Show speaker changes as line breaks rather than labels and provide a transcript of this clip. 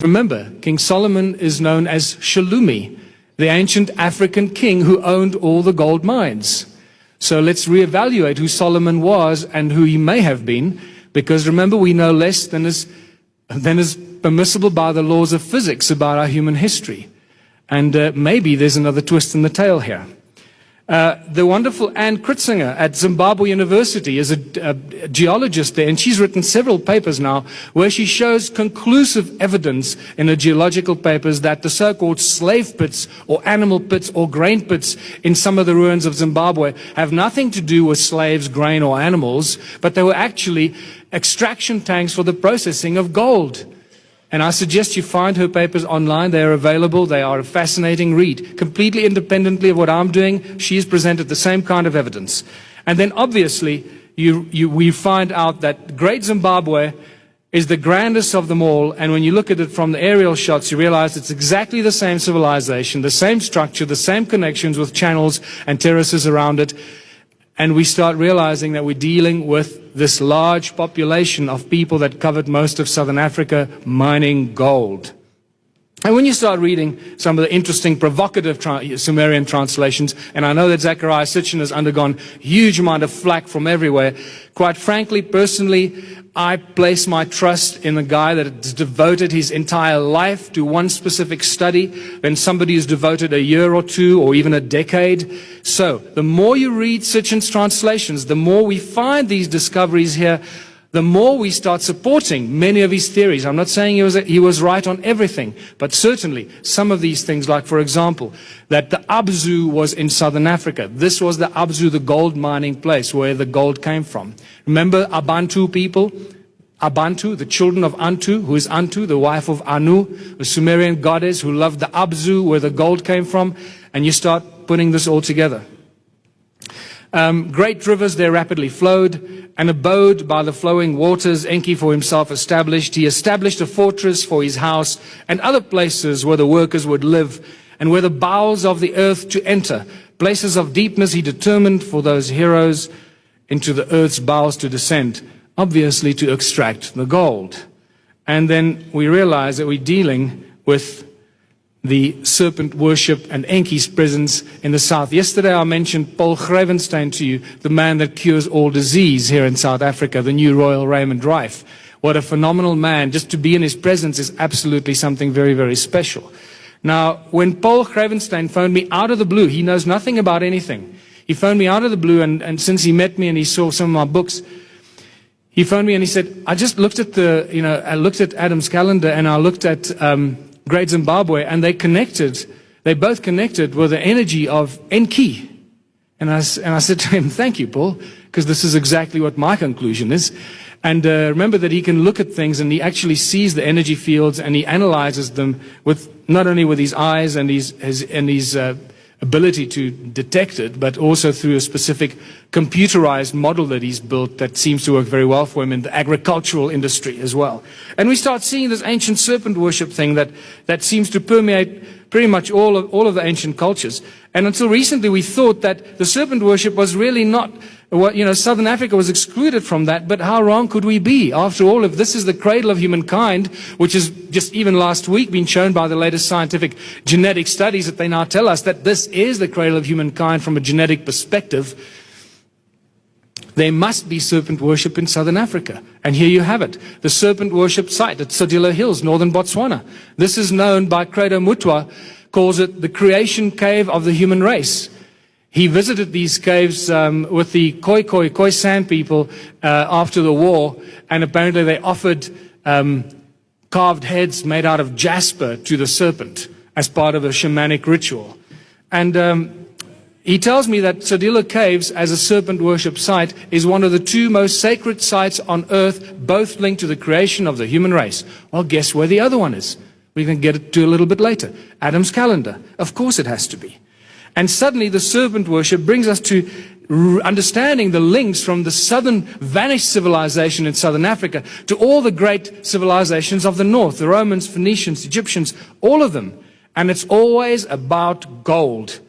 Remember, King Solomon is known as Shalumi, the ancient African king who owned all the gold mines. So let's reevaluate who Solomon was and who he may have been, because remember, we know less than is permissible by the laws of physics about our human history. And maybe there's another twist in the tale here. The wonderful Anne Kritzinger at Zimbabwe University is a geologist there, and she's written several papers now where she shows conclusive evidence in her geological papers that the so-called slave pits or animal pits or grain pits in some of the ruins of Zimbabwe have nothing to do with slaves, grain or animals, but they were actually extraction tanks for the processing of gold. And I suggest you find her papers online. They are available. They are a fascinating read. Completely independently of what I'm doing, she's presented the same kind of evidence. And then obviously, we find out that Great Zimbabwe is the grandest of them all. And when you look at it from the aerial shots, you realize it's exactly the same civilization, the same structure, the same connections with channels and terraces around it. And we start realizing that we're dealing with this large population of people that covered most of southern Africa mining gold. And when you start reading some of the interesting, provocative Sumerian translations, and I know that Zechariah Sitchin has undergone a huge amount of flack from everywhere, quite frankly, personally, I place my trust in a guy that has devoted his entire life to one specific study, than somebody who's devoted a year or two or even a decade. So, the more you read Sitchin's translations, the more we find these discoveries here, the more we start supporting many of his theories. I'm not saying he was right on everything, but certainly some of these things, like, for example, that the ABZU was in southern Africa. This was the ABZU, the gold mining place where the gold came from. Remember ABANTU people? ABANTU, the children of Antu, who is Antu, the wife of Anu, the Sumerian goddess who loved the ABZU, where the gold came from, and you start putting this all together. Great rivers there rapidly flowed, an abode by the flowing waters Enki for himself established. He established a fortress for his house and other places where the workers would live, and where the bowels of the earth to enter. Places of deepness he determined for those heroes into the earth's bowels to descend, obviously to extract the gold. And then we realize that we're dealing with the serpent worship and Enki's presence in the south. Yesterday I mentioned Paul Grevenstein to you, the man that cures all disease here in South Africa, the new Royal Raymond Rife. What a phenomenal man. Just to be in his presence is absolutely something very, very special. Now, when Paul Grevenstein phoned me out of the blue, he knows nothing about anything. He phoned me out of the blue, and since he met me and he saw some of my books, he phoned me and he said, I just looked at I looked at Adam's calendar, and I looked at Great Zimbabwe, and they both connected with the energy of Enki. And I said to him, thank you, Paul, because this is exactly what my conclusion is. And remember that he can look at things, and he actually sees the energy fields, and he analyzes them with not only with his eyes and his ability to detect it, but also through a specific computerized model that he's built that seems to work very well for him in the agricultural industry as well. And we start seeing this ancient serpent worship thing that seems to permeate pretty much all of the ancient cultures. And until recently we thought that the serpent worship was really not what, Southern Africa was excluded from that, but how wrong could we be? After all, if this is the cradle of humankind, which is just even last week been shown by the latest scientific genetic studies that they now tell us that this is the cradle of humankind from a genetic perspective, there must be serpent worship in Southern Africa. And here you have it, the serpent worship site at Sodilo Hills, northern Botswana. This is known by Credo Mutwa, calls it the creation cave of the human race. He visited these caves with the Khoi San people after the war, and apparently they offered carved heads made out of jasper to the serpent as part of a shamanic ritual. And he tells me that Sodilo Caves, as a serpent worship site, is one of the two most sacred sites on earth, both linked to the creation of the human race. Well, guess where the other one is? We can get to a little bit later. Adam's calendar. Of course it has to be. And suddenly the serpent worship brings us to understanding the links from the southern vanished civilization in southern Africa to all the great civilizations of the north, the Romans, Phoenicians, Egyptians, all of them. And it's always about gold.